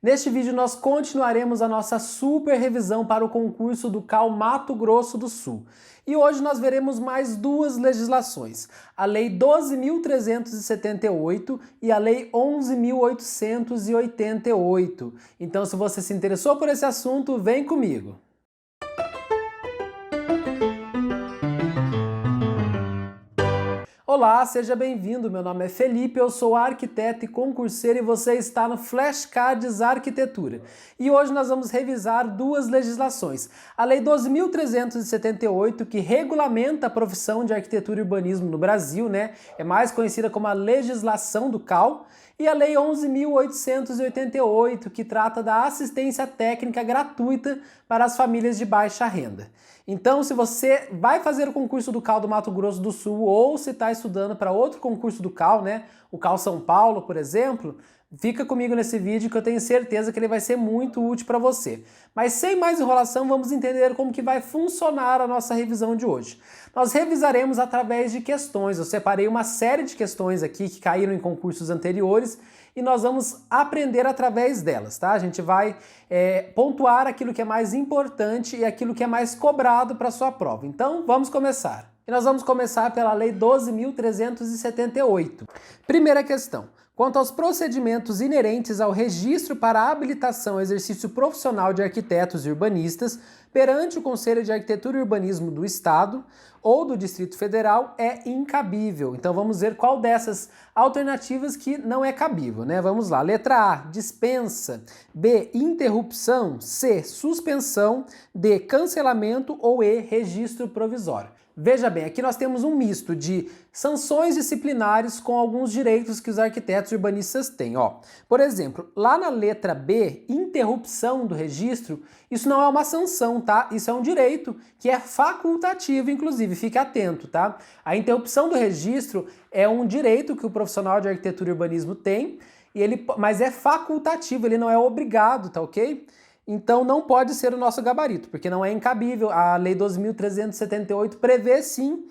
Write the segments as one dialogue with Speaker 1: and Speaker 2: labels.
Speaker 1: Neste vídeo nós continuaremos a nossa super revisão para o concurso do CAL Mato Grosso do Sul. E hoje nós veremos mais duas legislações, a Lei 12.378 e a Lei 11.888. Então, se você se interessou por esse assunto, vem comigo! Olá, seja bem-vindo. Meu nome é Felipe, eu sou arquiteto e concurseiro e você está no Flashcards Arquitetura. E hoje nós vamos revisar duas legislações. A Lei 12.378, que regulamenta a profissão de arquitetura e urbanismo no Brasil, é mais conhecida como a legislação do CAL, e a Lei 11.888, que trata da assistência técnica gratuita para as famílias de baixa renda. Então, se você vai fazer o concurso do CAL do Mato Grosso do Sul ou se está estudando para outro concurso do CAL, o CAL São Paulo, por exemplo, fica comigo nesse vídeo que eu tenho certeza que ele vai ser muito útil para você. Mas sem mais enrolação, vamos entender como que vai funcionar a nossa revisão de hoje. Nós revisaremos através de questões. Eu separei uma série de questões aqui que caíram em concursos anteriores e nós vamos aprender através delas, tá? A gente vai pontuar aquilo que é mais importante e aquilo que é mais cobrado para a sua prova. Então, vamos começar. E nós vamos começar pela Lei 12.378. Primeira questão. Quanto aos procedimentos inerentes ao registro para habilitação ao exercício profissional de arquitetos e urbanistas perante o Conselho de Arquitetura e Urbanismo do Estado ou do Distrito Federal é incabível. Então vamos ver qual dessas alternativas que não é cabível, Vamos lá. Letra A, dispensa. B, interrupção. C, suspensão. D, cancelamento. Ou E, registro provisório. Veja bem, aqui nós temos um misto de sanções disciplinares com alguns direitos que os arquitetos e urbanistas têm. Por exemplo, lá na letra B, interrupção do registro, isso não é uma sanção, tá? Isso é um direito que é facultativo, inclusive, fique atento, tá? A interrupção do registro é um direito que o profissional de arquitetura e urbanismo tem, mas é facultativo, ele não é obrigado, tá ok? Então não pode ser o nosso gabarito, porque não é incabível. A Lei 12.378 prevê sim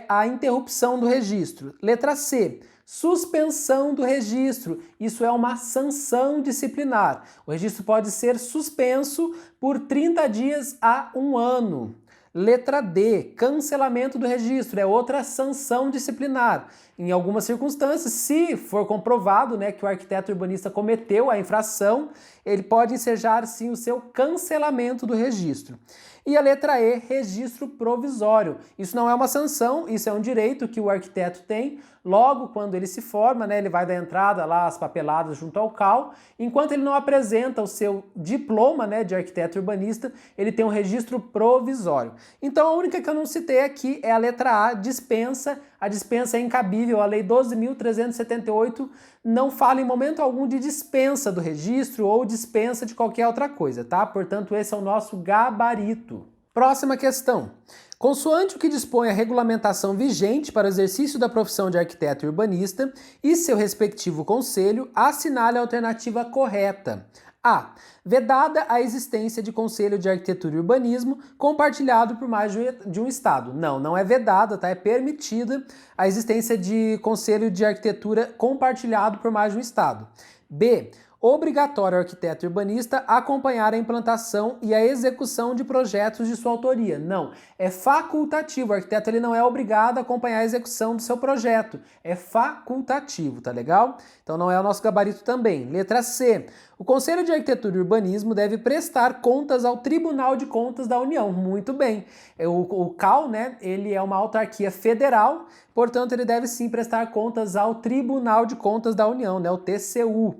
Speaker 1: a interrupção do registro. Letra C, suspensão do registro. Isso é uma sanção disciplinar. O registro pode ser suspenso por 30 dias a 1 ano. Letra D, cancelamento do registro, é outra sanção disciplinar. Em algumas circunstâncias, se for comprovado que o arquiteto urbanista cometeu a infração, ele pode ensejar sim o seu cancelamento do registro. E a letra E, registro provisório. Isso não é uma sanção, isso é um direito que o arquiteto tem. Logo, quando ele se forma, ele vai dar entrada lá às papeladas junto ao CAL. Enquanto ele não apresenta o seu diploma de arquiteto urbanista, ele tem um registro provisório. Então a única que eu não citei aqui é a letra A, dispensa. A dispensa é incabível. A Lei 12.378 não fala em momento algum de dispensa do registro ou dispensa de qualquer outra coisa, tá? Portanto, esse é o nosso gabarito. Próxima questão. Consoante o que dispõe a regulamentação vigente para o exercício da profissão de arquiteto e urbanista e seu respectivo conselho, assinale a alternativa correta. A. Vedada a existência de Conselho de Arquitetura e Urbanismo compartilhado por mais de um Estado. Não é vedada, tá? É permitida a existência de Conselho de Arquitetura compartilhado por mais de um Estado. B. Obrigatório ao arquiteto e urbanista acompanhar a implantação e a execução de projetos de sua autoria. Não, é facultativo. O arquiteto ele não é obrigado a acompanhar a execução do seu projeto. É facultativo, tá legal? Então não é o nosso gabarito também. Letra C. O Conselho de Arquitetura e Urbanismo deve prestar contas ao Tribunal de Contas da União. Muito bem. O CAL, ele é uma autarquia federal, portanto ele deve sim prestar contas ao Tribunal de Contas da União, o TCU.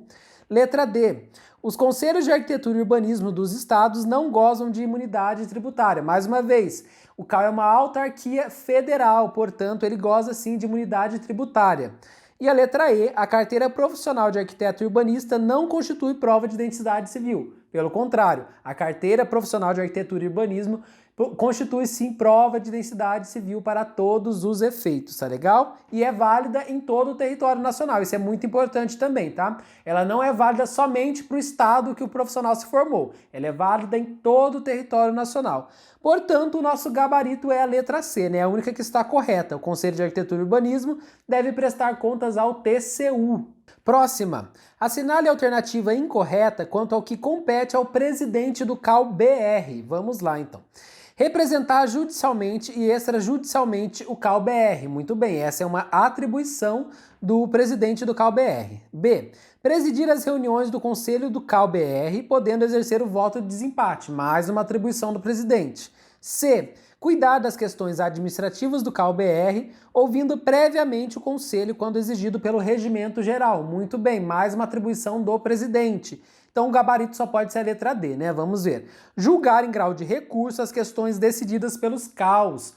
Speaker 1: Letra D. Os Conselhos de Arquitetura e Urbanismo dos Estados não gozam de imunidade tributária. Mais uma vez, o CAL é uma autarquia federal, portanto, ele goza sim de imunidade tributária. E a letra E, a carteira profissional de arquiteto e urbanista não constitui prova de identidade civil. Pelo contrário, a carteira profissional de arquitetura e urbanismo constitui sim prova de identidade civil para todos os efeitos, tá legal? E é válida em todo o território nacional, isso é muito importante também, tá? Ela não é válida somente para o estado que o profissional se formou, ela é válida em todo o território nacional. Portanto, o nosso gabarito é a letra C, a única que está correta. O Conselho de Arquitetura e Urbanismo deve prestar contas ao TCU. Próxima. Assinale a alternativa incorreta quanto ao que compete ao presidente do CAU-BR. Vamos lá, então. Representar judicialmente e extrajudicialmente o CAU-BR. Muito bem, essa é uma atribuição do presidente do CAU-BR. B. Presidir as reuniões do Conselho do CAU-BR, podendo exercer o voto de desempate. Mais uma atribuição do presidente. C. Cuidar das questões administrativas do CAU-BR, ouvindo previamente o Conselho quando exigido pelo Regimento Geral. Muito bem, mais uma atribuição do presidente. Então o gabarito só pode ser a letra D, né? Vamos ver. Julgar em grau de recurso as questões decididas pelos CAUs.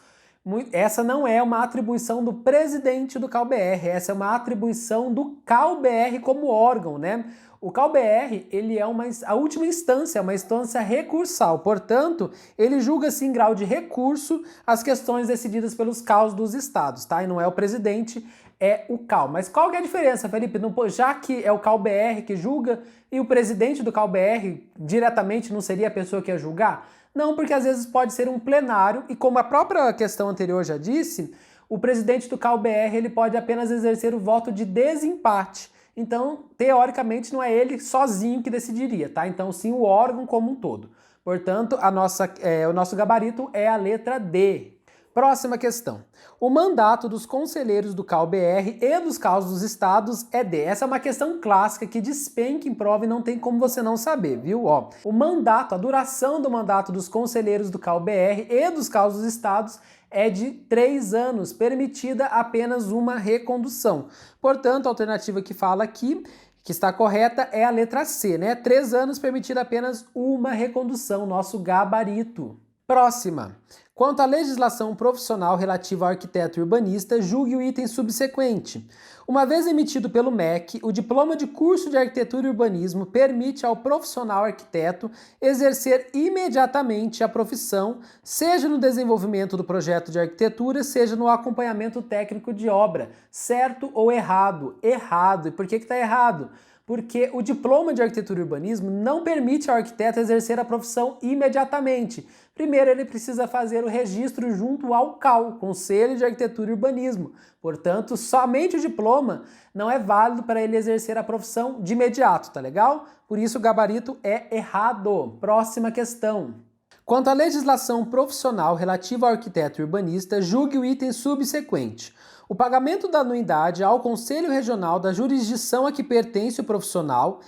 Speaker 1: Essa não é uma atribuição do presidente do CAU-BR, essa é uma atribuição do CAU-BR como órgão, né? O CAU-BR, ele é a última instância, é uma instância recursal, portanto, ele julga-se em grau de recurso as questões decididas pelos CAUs dos estados, tá? E não é o presidente, é o CAU. Mas qual que é a diferença, Felipe? Já que é o CAU-BR que julga e o presidente do CAU-BR diretamente não seria a pessoa que ia julgar? Não, porque às vezes pode ser um plenário e como a própria questão anterior já disse, o presidente do CAU-BR ele pode apenas exercer o voto de desempate. Então, teoricamente, não é ele sozinho que decidiria, tá? Então, sim, o órgão como um todo. Portanto, o nosso gabarito é a letra D. Próxima questão. O mandato dos conselheiros do CAU-BR e dos CAUs dos estados é de... Essa é uma questão clássica que despenca em prova e não tem como você não saber, viu? Ó, o mandato, a duração do mandato dos conselheiros do CAU-BR e dos CAUs dos estados é de 3 anos, permitida apenas uma recondução. Portanto, a alternativa que fala aqui, que está correta, é a letra C, né? 3 anos, permitida apenas uma recondução, nosso gabarito. Próxima. Quanto à legislação profissional relativa ao arquiteto e urbanista, julgue o item subsequente. Uma vez emitido pelo MEC, o diploma de curso de arquitetura e urbanismo permite ao profissional arquiteto exercer imediatamente a profissão, seja no desenvolvimento do projeto de arquitetura, seja no acompanhamento técnico de obra. Certo ou errado? Errado. E por que está errado? Porque o diploma de arquitetura e urbanismo não permite ao arquiteto exercer a profissão imediatamente. Primeiro, ele precisa fazer o registro junto ao CAU, Conselho de Arquitetura e Urbanismo. Portanto, somente o diploma não é válido para ele exercer a profissão de imediato, tá legal? Por isso o gabarito é errado. Próxima questão. Quanto à legislação profissional relativa ao arquiteto e urbanista, julgue o item subsequente. O pagamento da anuidade ao Conselho Regional da jurisdição a que pertence o profissional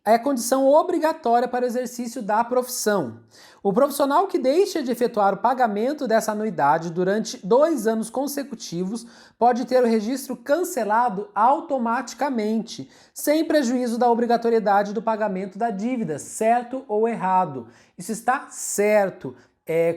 Speaker 1: é condição obrigatória para o exercício da profissão. O profissional que deixa de efetuar o pagamento dessa anuidade durante 2 anos consecutivos pode ter o registro cancelado automaticamente, sem prejuízo da obrigatoriedade do pagamento da dívida, certo ou errado? Isso está certo.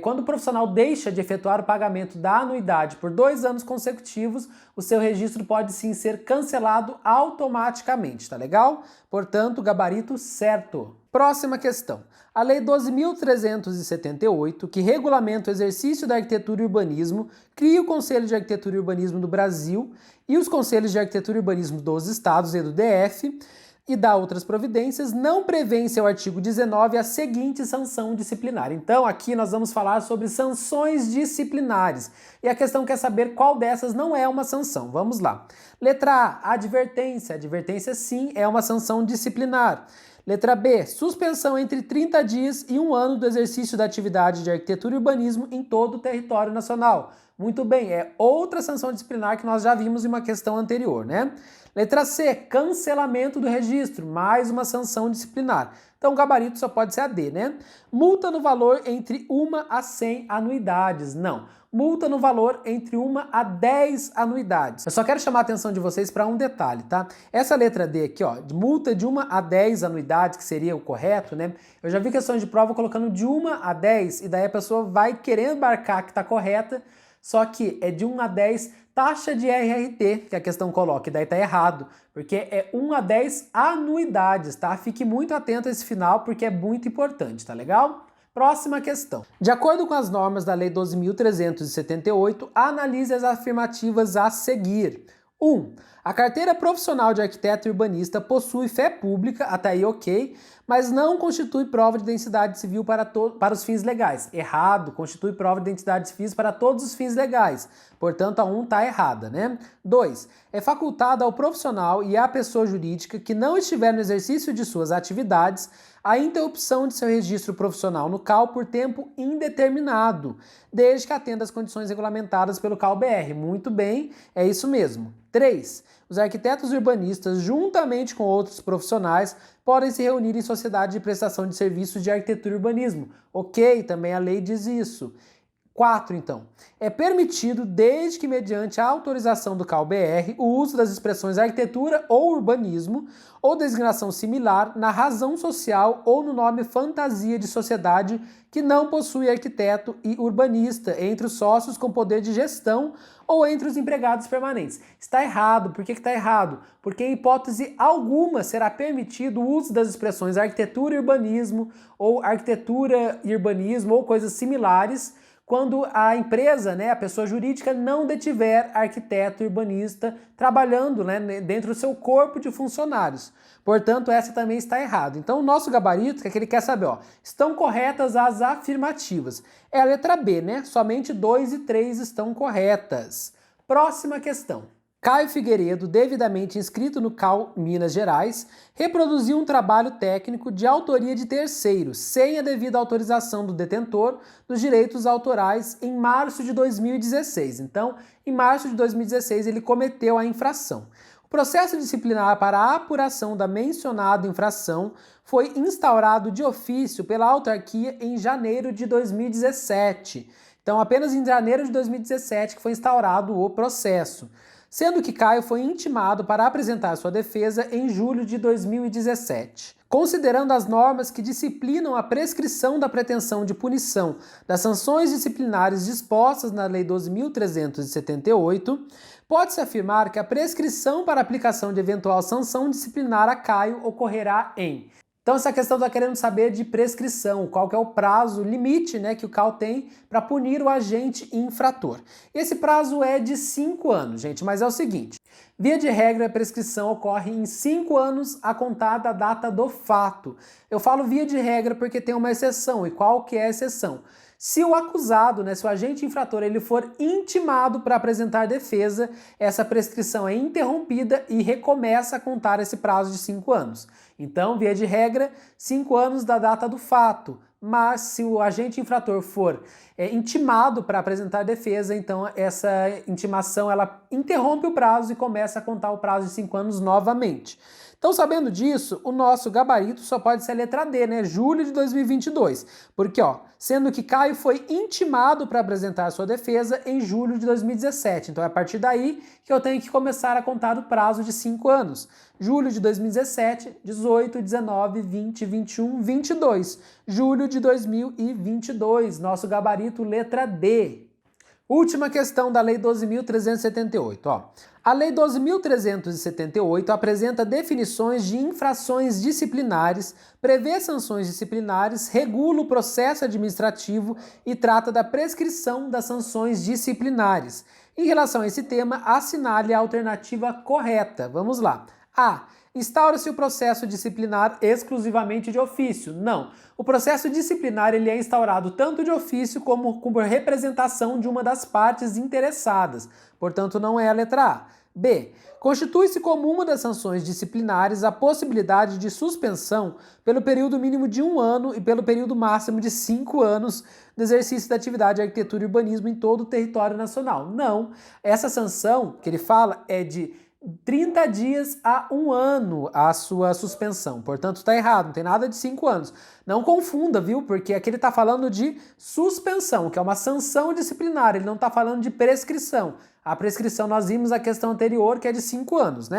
Speaker 1: Quando o profissional deixa de efetuar o pagamento da anuidade por 2 anos consecutivos, o seu registro pode sim ser cancelado automaticamente, tá legal? Portanto, gabarito certo. Próxima questão. A Lei 12.378, que regulamenta o exercício da arquitetura e urbanismo, cria o Conselho de Arquitetura e Urbanismo do Brasil e os Conselhos de Arquitetura e Urbanismo dos Estados e do DF, e dá outras providências, não prevê em seu artigo 19 a seguinte sanção disciplinar. Então, aqui nós vamos falar sobre sanções disciplinares. E a questão quer saber qual dessas não é uma sanção. Vamos lá. Letra A, advertência. Advertência, sim, é uma sanção disciplinar. Letra B, suspensão entre 30 dias e 1 ano do exercício da atividade de arquitetura e urbanismo em todo o território nacional. Muito bem, é outra sanção disciplinar que nós já vimos em uma questão anterior, né? Letra C, cancelamento do registro, mais uma sanção disciplinar. Então o gabarito só pode ser a D, né? Multa no valor entre 1 a 100 anuidades. Não, multa no valor entre 1 a 10 anuidades. Eu só quero chamar a atenção de vocês para um detalhe, tá? Essa letra D aqui, ó, de multa de 1 a 10 anuidades, que seria o correto, né? Eu já vi questões de prova colocando de 1 a 10 e daí a pessoa vai querendo marcar que tá correta, só que é de 1 a 10 taxa de RRT que a questão coloca, e daí tá errado, porque é 1 a 10 anuidades, tá? Fique muito atento a esse final, porque é muito importante, tá legal? Próxima questão. De acordo com as normas da Lei 12.378, analise as afirmativas a seguir. 1. A carteira profissional de arquiteto e urbanista possui fé pública, até aí ok, mas não constitui prova de identidade civil para os fins legais. Errado, constitui prova de identidade civil para todos os fins legais. Portanto, a 1 está errada, né? 2. É facultado ao profissional e à pessoa jurídica que não estiver no exercício de suas atividades a interrupção de seu registro profissional no CAL por tempo indeterminado, desde que atenda às condições regulamentadas pelo CAL-BR. Muito bem, é isso mesmo. 3. Os arquitetos urbanistas, juntamente com outros profissionais, podem se reunir em sociedade de prestação de serviços de arquitetura e urbanismo. Ok, também a lei diz isso. 4, então. É permitido, desde que mediante a autorização do CAL-BR, o uso das expressões arquitetura ou urbanismo, ou designação similar, na razão social ou no nome fantasia de sociedade que não possui arquiteto e urbanista, entre os sócios com poder de gestão ou entre os empregados permanentes. Está errado. Por que está errado? Porque em hipótese alguma será permitido o uso das expressões arquitetura e urbanismo, ou arquitetura e urbanismo, ou coisas similares, quando a empresa, a pessoa jurídica, não detiver arquiteto e urbanista trabalhando dentro do seu corpo de funcionários. Portanto, essa também está errada. Então, o nosso gabarito, que ele quer saber, estão corretas as afirmativas? É a letra B, Somente 2 e 3 estão corretas. Próxima questão. Caio Figueiredo, devidamente inscrito no CAL Minas Gerais, reproduziu um trabalho técnico de autoria de terceiros, sem a devida autorização do detentor dos direitos autorais em março de 2016. Então, em março de 2016, ele cometeu a infração. O processo disciplinar para a apuração da mencionada infração foi instaurado de ofício pela autarquia em janeiro de 2017. Então, apenas em janeiro de 2017 que foi instaurado o processo, sendo que Caio foi intimado para apresentar sua defesa em julho de 2017. Considerando as normas que disciplinam a prescrição da pretensão de punição das sanções disciplinares dispostas na Lei 12.378, pode-se afirmar que a prescrição para aplicação de eventual sanção disciplinar a Caio ocorrerá em... Então essa questão está querendo saber de prescrição, qual que é o prazo limite que o CAL tem para punir o agente infrator. Esse prazo é de 5 anos, gente, mas é o seguinte, via de regra a prescrição ocorre em 5 anos a contar da data do fato. Eu falo via de regra porque tem uma exceção, e qual que é a exceção? Se o acusado, se o agente infrator, ele for intimado para apresentar defesa, essa prescrição é interrompida e recomeça a contar esse prazo de 5 anos. Então, via de regra, 5 anos da data do fato. Mas se o agente infrator for intimado para apresentar defesa, então essa intimação ela interrompe o prazo e começa a contar o prazo de 5 anos novamente. Então, sabendo disso, o nosso gabarito só pode ser a letra D, julho de 2022. Porque, sendo que Caio foi intimado para apresentar sua defesa em julho de 2017. Então, é a partir daí que eu tenho que começar a contar o prazo de 5 anos. Julho de 2017, 18, 19, 20, 21, 22. Julho de 2022, nosso gabarito letra D. Última questão da Lei 12.378. A Lei 12.378 apresenta definições de infrações disciplinares, prevê sanções disciplinares, regula o processo administrativo e trata da prescrição das sanções disciplinares. Em relação a esse tema, assinale a alternativa correta. Vamos lá. A. Instaura-se o processo disciplinar exclusivamente de ofício? Não. O processo disciplinar ele é instaurado tanto de ofício como por representação de uma das partes interessadas. Portanto, não é a letra A. B. Constitui-se como uma das sanções disciplinares a possibilidade de suspensão pelo período mínimo de 1 ano e pelo período máximo de 5 anos do exercício da atividade de arquitetura e urbanismo em todo o território nacional. Não. Essa sanção que ele fala é de 30 dias a 1 ano a sua suspensão. Portanto, está errado, não tem nada de 5 anos. Não confunda, viu? Porque aqui ele está falando de suspensão, que é uma sanção disciplinar, ele não está falando de prescrição. A prescrição nós vimos a questão anterior, que é de 5 anos,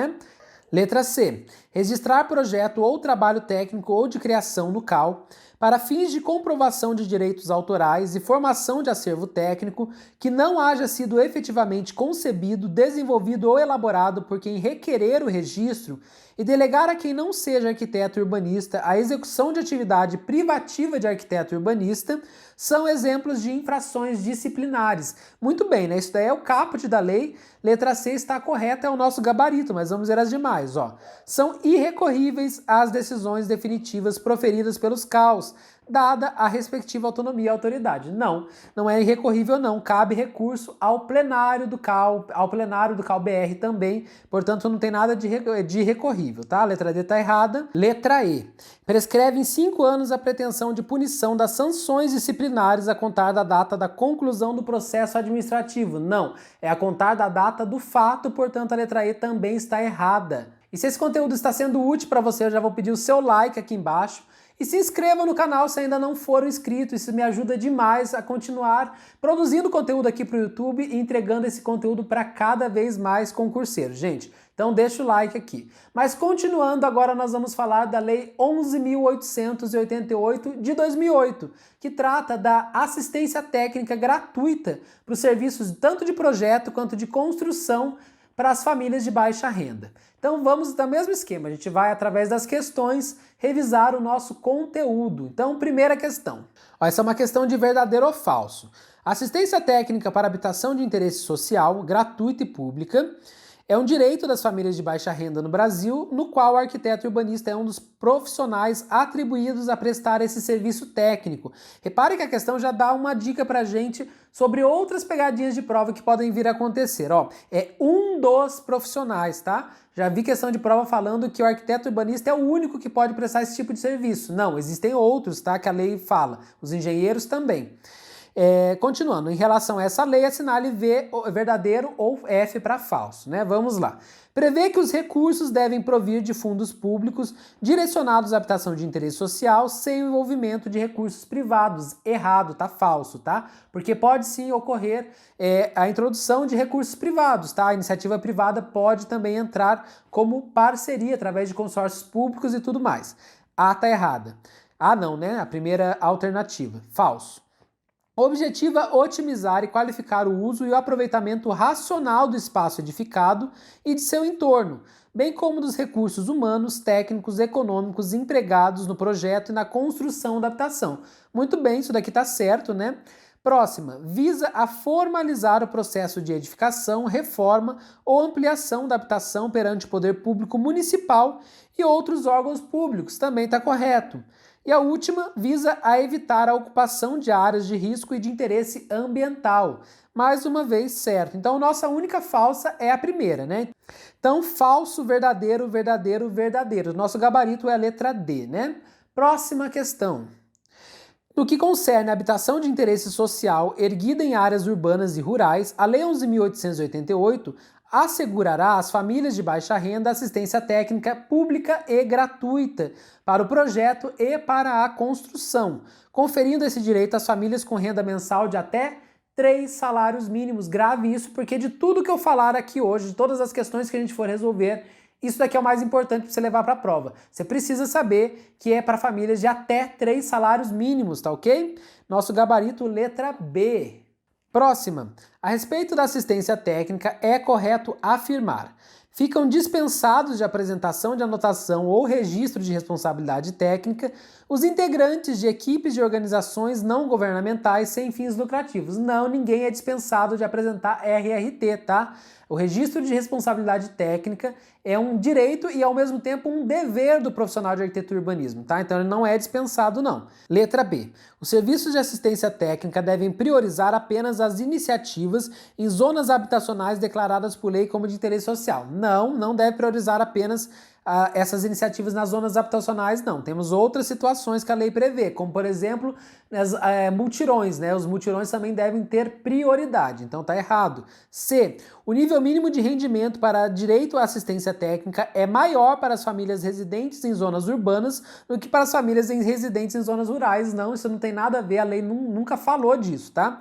Speaker 1: Letra C. Registrar projeto ou trabalho técnico ou de criação no CAL para fins de comprovação de direitos autorais e formação de acervo técnico que não haja sido efetivamente concebido, desenvolvido ou elaborado por quem requerer o registro e delegar a quem não seja arquiteto urbanista a execução de atividade privativa de arquiteto urbanista são exemplos de infrações disciplinares. Muito bem, Isso daí é o caput da lei. Letra C está correta, é o nosso gabarito, mas vamos ver as demais. mais, ó. São irrecorríveis as decisões definitivas proferidas pelos CAUs, dada a respectiva autonomia e autoridade. Não, não é irrecorrível não, cabe recurso ao plenário do CAU, ao plenário do CAU-BR também, portanto não tem nada de irrecorrível, tá? A letra D tá errada. Letra E. Prescreve em 5 anos a pretensão de punição das sanções disciplinares a contar da data da conclusão do processo administrativo. Não, é a contar da data do fato, portanto a letra E também está errada. E se esse conteúdo está sendo útil para você, eu já vou pedir o seu like aqui embaixo. E se inscreva no canal se ainda não for inscrito, isso me ajuda demais a continuar produzindo conteúdo aqui para o YouTube e entregando esse conteúdo para cada vez mais concurseiros, gente. Então deixa o like aqui. Mas continuando, agora nós vamos falar da Lei 11.888 de 2008, que trata da assistência técnica gratuita para os serviços tanto de projeto quanto de construção para as famílias de baixa renda. Então vamos no mesmo esquema, a gente vai através das questões revisar o nosso conteúdo. Então, primeira questão. Essa é uma questão de verdadeiro ou falso. Assistência técnica para habitação de interesse social, gratuita e pública, é um direito das famílias de baixa renda no Brasil, no qual o arquiteto urbanista é um dos profissionais atribuídos a prestar esse serviço técnico. Repare que a questão já dá uma dica pra gente sobre outras pegadinhas de prova que podem vir a acontecer. Ó, é um dos profissionais, tá? Já vi questão de prova falando que o arquiteto urbanista é o único que pode prestar esse tipo de serviço. Não, existem outros, tá? Que a lei fala. Os engenheiros também. Continuando, em relação a essa lei, assinale V verdadeiro ou F para falso, né? Vamos lá. Prevê que os recursos devem provir de fundos públicos direcionados à habitação de interesse social sem o envolvimento de recursos privados. Errado, tá? Falso, tá? Porque pode sim ocorrer a introdução de recursos privados, tá? A iniciativa privada pode também entrar como parceria através de consórcios públicos e tudo mais. A tá errada. A não, né? A primeira alternativa. Falso. Objetiva otimizar e qualificar o uso e o aproveitamento racional do espaço edificado e de seu entorno, bem como dos recursos humanos, técnicos, econômicos empregados no projeto e na construção da habitação. Muito bem, isso daqui está certo, né? Próxima, visa a formalizar o processo de edificação, reforma ou ampliação da habitação perante o poder público municipal e outros órgãos públicos. Também está correto. E a última visa a evitar a ocupação de áreas de risco e de interesse ambiental. Mais uma vez, certo. Então, nossa única falsa é a primeira, né? Então, falso, verdadeiro, verdadeiro, verdadeiro. Nosso gabarito é a letra D, né? Próxima questão. No que concerne a habitação de interesse social erguida em áreas urbanas e rurais, a Lei 11.888 assegurará às famílias de baixa renda assistência técnica pública e gratuita para o projeto e para a construção, conferindo esse direito às famílias com renda mensal de até 3 salários mínimos. Grave isso, porque de tudo que eu falar aqui hoje, de todas as questões que a gente for resolver, isso daqui é o mais importante para você levar para a prova. Você precisa saber que é para famílias de até 3 salários mínimos, tá ok? Nosso gabarito, letra B. Próxima. A respeito da assistência técnica, é correto afirmar: ficam dispensados de apresentação de anotação ou registro de responsabilidade técnica os integrantes de equipes de organizações não governamentais sem fins lucrativos. Não, ninguém é dispensado de apresentar RRT, tá? O registro de responsabilidade técnica é um direito e, ao mesmo tempo, um dever do profissional de arquitetura e urbanismo, tá? Então ele não é dispensado, não. Letra B. Os serviços de assistência técnica devem priorizar apenas as iniciativas em zonas habitacionais declaradas por lei como de interesse social. Não, não deve priorizar apenas essas iniciativas nas zonas habitacionais, não. Temos outras situações que a lei prevê, como, por exemplo, multirões, né? Os multirões também devem ter prioridade, então tá errado. C. O nível mínimo de rendimento para direito à assistência técnica é maior para as famílias residentes em zonas urbanas do que para as famílias residentes em zonas rurais. Não, isso não tem nada a ver, a lei nunca falou disso, tá?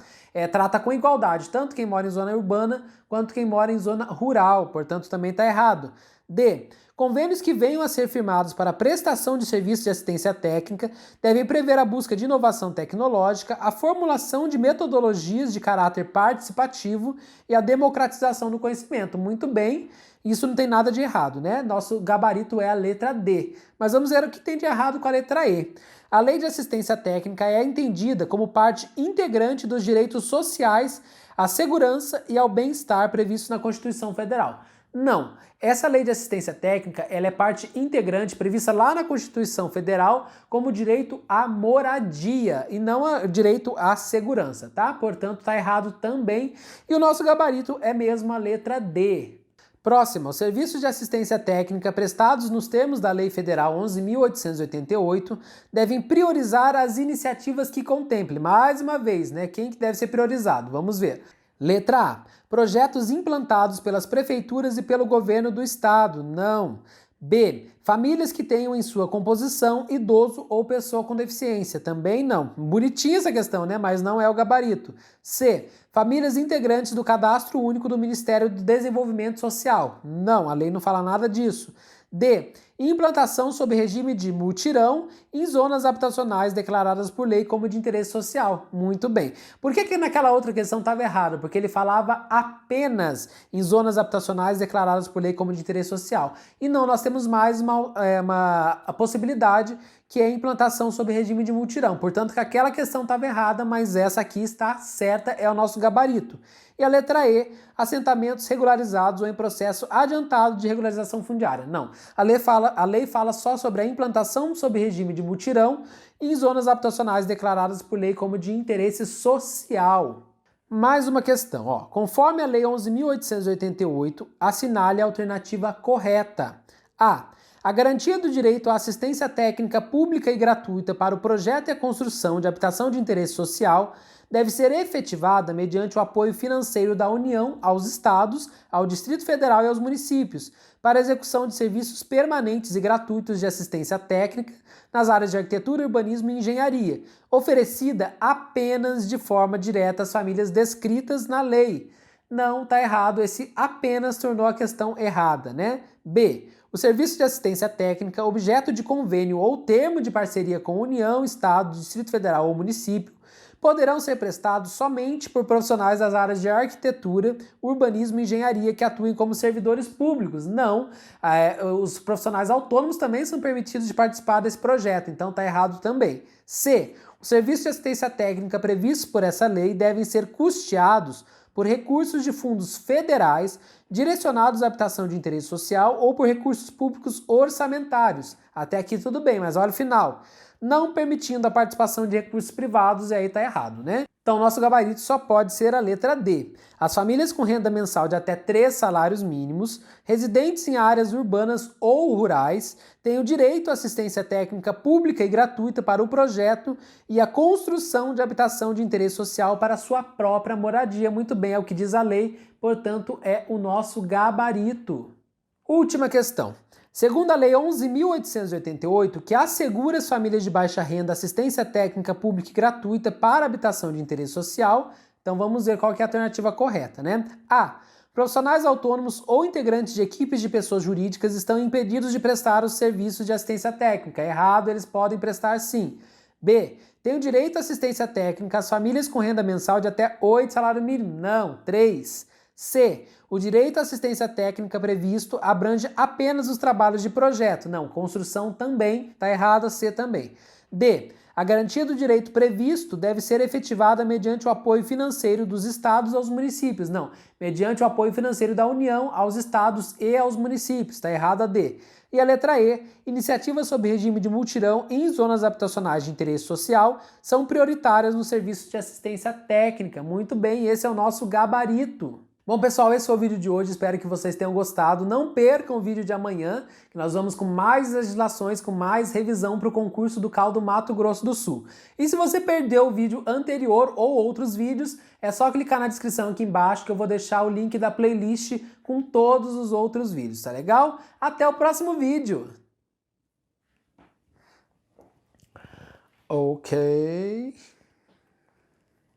Speaker 1: Trata com igualdade, tanto quem mora em zona urbana quanto quem mora em zona rural, portanto também tá errado. D. Convênios que venham a ser firmados para prestação de serviços de assistência técnica devem prever a busca de inovação tecnológica, a formulação de metodologias de caráter participativo e a democratização do conhecimento. Muito bem, isso não tem nada de errado, né? Nosso gabarito é a letra D. Mas vamos ver o que tem de errado com a letra E. A Lei de Assistência Técnica é entendida como parte integrante dos direitos sociais à segurança e ao bem-estar previstos na Constituição Federal. Não. Essa lei de assistência técnica, ela é parte integrante prevista lá na Constituição Federal como direito à moradia e não direito à segurança, tá? Portanto, tá errado também. E o nosso gabarito é mesmo a letra D. Próximo, os serviços de assistência técnica prestados nos termos da Lei Federal 11.888 devem priorizar as iniciativas que contemplem. Mais uma vez, né? Quem que deve ser priorizado? Vamos ver. Letra A. Projetos implantados pelas prefeituras e pelo governo do estado. Não. B. Famílias que tenham em sua composição idoso ou pessoa com deficiência. Também não. Bonitinha essa questão, né? Mas não é o gabarito. C. Famílias integrantes do Cadastro Único do Ministério do Desenvolvimento Social. Não, a lei não fala nada disso. D. Implantação sob regime de mutirão em zonas habitacionais declaradas por lei como de interesse social. Muito bem. Por que naquela outra questão estava errado? Porque ele falava apenas em zonas habitacionais declaradas por lei como de interesse social. E não, nós temos mais a possibilidade que é a implantação sob regime de mutirão. Portanto, que aquela questão estava errada, mas essa aqui está certa, é o nosso gabarito. E a letra E, assentamentos regularizados ou em processo adiantado de regularização fundiária. Não, a lei fala só sobre a implantação sob regime de mutirão em zonas habitacionais declaradas por lei como de interesse social. Mais uma questão, ó. Conforme a Lei 11.888, assinale a alternativa correta. A. A garantia do direito à assistência técnica pública e gratuita para o projeto e a construção de habitação de interesse social deve ser efetivada mediante o apoio financeiro da União aos estados, ao Distrito Federal e aos municípios, para a execução de serviços permanentes e gratuitos de assistência técnica nas áreas de arquitetura, urbanismo e engenharia, oferecida apenas de forma direta às famílias descritas na lei. Não, tá errado, esse apenas tornou a questão errada, né? B. O serviço de assistência técnica, objeto de convênio ou termo de parceria com União, Estado, Distrito Federal ou município, poderão ser prestados somente por profissionais das áreas de arquitetura, urbanismo e engenharia que atuem como servidores públicos. Não, os profissionais autônomos também são permitidos de participar desse projeto, então está errado também. C. Os serviços de assistência técnica previstos por essa lei devem ser custeados por recursos de fundos federais direcionados à habitação de interesse social ou por recursos públicos orçamentários. Até aqui tudo bem, mas olha o final. Não permitindo a participação de recursos privados, e aí tá errado, né? Então, nosso gabarito só pode ser a letra D. As famílias com renda mensal de até 3 salários mínimos, residentes em áreas urbanas ou rurais, têm o direito à assistência técnica pública e gratuita para o projeto e a construção de habitação de interesse social para sua própria moradia. Muito bem, é o que diz a lei, portanto, é o nosso gabarito. Última questão. Segundo a Lei 11.888, que assegura às famílias de baixa renda assistência técnica pública e gratuita para habitação de interesse social, então vamos ver qual que é a alternativa correta, né? A. Profissionais autônomos ou integrantes de equipes de pessoas jurídicas estão impedidos de prestar os serviços de assistência técnica. Errado, eles podem prestar sim. B. Tem o direito à assistência técnica às famílias com renda mensal de até 8 salários mínimos. Não, 3. C. O direito à assistência técnica previsto abrange apenas os trabalhos de projeto. Não, construção também, está errado, C também. D. A garantia do direito previsto deve ser efetivada mediante o apoio financeiro dos estados aos municípios. Não, mediante o apoio financeiro da União aos estados e aos municípios. Está errado a D. E a letra E, iniciativas sob regime de mutirão em zonas habitacionais de interesse social são prioritárias no serviço de assistência técnica. Muito bem, esse é o nosso gabarito. Bom, pessoal, esse foi o vídeo de hoje, espero que vocês tenham gostado. Não percam o vídeo de amanhã, que nós vamos com mais legislações, com mais revisão para o concurso do CAL do Mato Grosso do Sul. E se você perdeu o vídeo anterior ou outros vídeos, é só clicar na descrição aqui embaixo que eu vou deixar o link da playlist com todos os outros vídeos, tá legal? Até o próximo vídeo! Ok...